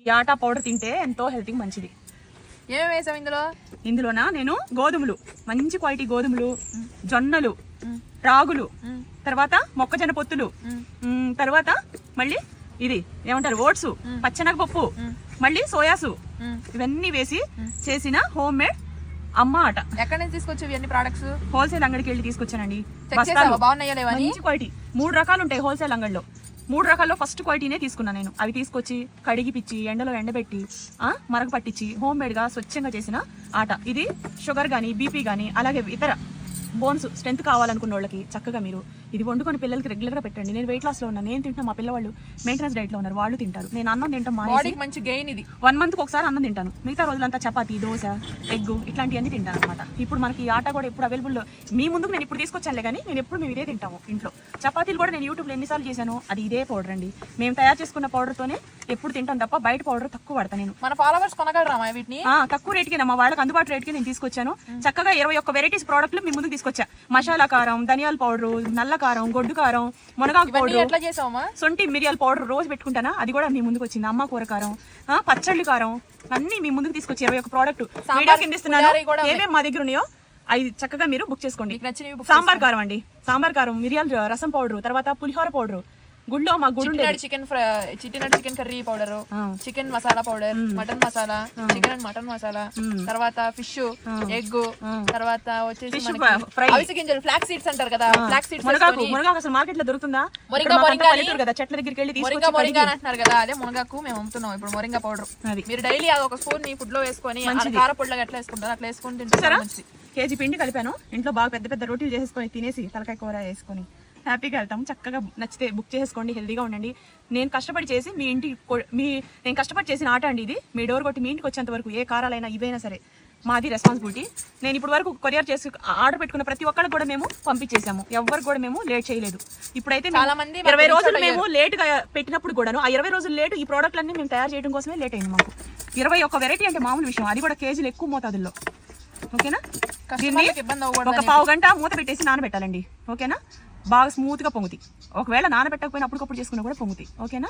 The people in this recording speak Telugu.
ఈ ఆటా పౌడర్ తింటే ఎంతో హెల్త్ మంచిది. ఏమేమి వేసావు ఇందులోనా నేను గోధుమలు, మంచి క్వాలిటీ గోధుమలు, జొన్నలు, రాగులు, తర్వాత మొక్కజొన్న పొత్తులు, తర్వాత మళ్ళీ ఇది ఏమంటారు ఓట్స్, పచ్చెనగపప్పు, మళ్ళీ సోయాసు, ఇవన్నీ వేసి చేసిన హోమ్ మేడ్ అమ్మ ఆట. ఎక్కడి నుంచి తీసుకొచ్చి ఇవన్నీ ప్రొడక్ట్స్? హోల్సేల్ అంగడికి వెళ్ళి తీసుకొచ్చానండి. మంచి క్వాలిటీ 3 రకాలు ఉంటాయి హోల్సేల్ అంగడిలో. 3 రకాల్లో ఫస్ట్ క్వాలిటీనే తీసుకున్నాను నేను. అవి తీసుకొచ్చి కడిగి పిచ్చి ఎండలో ఎండబెట్టి మరగ పట్టించి హోమ్ మేడ్ గా స్వచ్ఛంగా చేసిన ఆట ఇది. షుగర్ గానీ బీపీ గానీ అలాగే ఇతర బోన్స్ స్ట్రెంత్ కావాలనుకున్న వాళ్ళకి చక్కగా మీరు ఇది వండుకొని పిల్లలకి రెగ్యులర్ గా పెట్టండి. నేను వెయిట్ లాస్ లో ఉన్నాను, నేను తింటున్నా, మా పిల్లవాళ్ళు మెయింటెనెన్స్ డైట్ లో ఉన్నారు, వాళ్ళు తింటారు. నేను అన్నం తింటాం మంచి గెయిన్ ఇది. 1 month కి ఒకసారి అన్నం తింటాను, మిగతా రోజులంతా చపాతీ, దోశ, ఎగ్ ఇట్లాంటివన్నీ తింటాను అనమాట. ఇప్పుడు మనకి ఈ ఆట కూడా ఎప్పుడు అవైలబుల్ మీ ముందుకు నేను ఇప్పుడు తీసుకొచ్చానులే, కానీ నేను ఎప్పుడు మేము ఇదే తింటాము ఇంట్లో. చపాతీలు కూడా నేను యూట్యూబ్లో ఎన్నిసార్లు చేశాను, అది ఇదే పౌడర్ అండి. మేము తయారు చేసుకున్న పౌడర్ తోనే ఎప్పుడు తింటాం తప్ప బయట పౌడర్ తక్కువ వాడతాను నేను. మన ఫాలోవర్స్ కొనగలరా వీటిని? తక్కువ రేట్కి మా వాళ్ళకి అందుబాటు రేట్కి నేను తీసుకొచ్చాను. చక్కగా 21 వెరైటీస్ ప్రోడక్ట్లు మీ ముందుకు తీసుకొచ్చా. మసాలా కారం, ధనియాల పౌడర్, నల్ల కారం, గొడ్డు కారం, మునగాకు పౌడర్, సొంటి మిరియాల పౌడర్ రోజు పెట్టుకుంటానా, అది కూడా మీ ముందుకు వచ్చింది. అమ్మ కూర కారం, పచ్చళ్ళు కారం, అన్ని మీ ముందుకు తీసుకొచ్చి 21 ప్రోడక్ట్ వీడియో కింద ఇస్తున్నాను. ఏమేమి మా దగ్గర ఉన్నాయో అవి చక్కగా మీరు బుక్ చేసుకోండి. సాంబార్ కారం అండి, సాంబార్ కారం, మిరియాల రసం పౌడర్, తర్వాత పులిహోర పౌడర్, గుడ్లో మా good chicken chicken curry powder, chicken masala powder, mutton masala, chicken and mutton masala, తర్వాత ఫిష్, ఎగ్, తర్వాత వచ్చేసి అవిసె గింజలు, ఫ్లాక్ సీడ్స్ అంటారు కదా, ఫ్లాక్ సీడ్స్. మునగాకు అసలు మార్కెట్ లో దొరుకుతుందా? చెట్ల దగ్గరికి వెళ్ళి మొరింగా అంటున్నారు కదా, అదే మునగాకు మేము అమ్ముతున్నాం ఇప్పుడు. మొరింగా పౌడర్ మీరు డైలీ అది ఒక స్పూన్ నీ ఫుడ్ లో వేసుకొని కారపొడిలాగా ఎట్లా వేసుకుంటారు అట్లా వేసుకొని తింటారా. కేజీ పిండి కలిపాను ఇంట్లో, బాగా పెద్ద పెద్ద రోటీలు చేసుకొని తినేసి తలకాయ కూర వేసుకొని హ్యాపీగా వెళ్తాం. చక్కగా నచ్చితే బుక్ చేసుకోండి, హెల్దీగా ఉండండి. నేను కష్టపడి చేసి మీ ఇంటికి నేను కష్టపడి చేసిన ఆట అండి ఇది. మీ డోర్ కొట్టి మీ ఇంటికి వచ్చేంత వరకు ఏ కారాలైనా ఇవైనా సరే మాది రెస్పాన్సిబిలిటీ. నేను ఇప్పటి వరకు కొరియర్ చేసి ఆర్డర్ పెట్టుకున్న ప్రతి ఒక్కరికి కూడా మేము పంపించేసాము, ఎవరికి కూడా మేము లేట్ చేయలేదు. ఇప్పుడైతే 20 రోజులు మేము లేట్ గా పెట్టినప్పుడు కూడాను, ఆ 20 రోజులు లేట్ ఈ ప్రోడక్ట్ అన్ని మేము తయారు చేయడం కోసమే లేట్ అయింది మాకు. 21 వెరైటీ అంటే మామూలు విషయం, అది కూడా కేజీలు ఎక్కువ మోతాదుల్లో. ఓకేనా? దీన్ని ఒక పావు గంట మూత పెట్టేసి నానబెట్టాలండి. ఓకేనా? బాగా స్మూత్ గా పొంగుతాయి. ఒకవేళ నానబెట్టకపోయినా అప్పటికప్పుడు చేసుకున్నా కూడా పొంగుతాయి. ఓకేనా?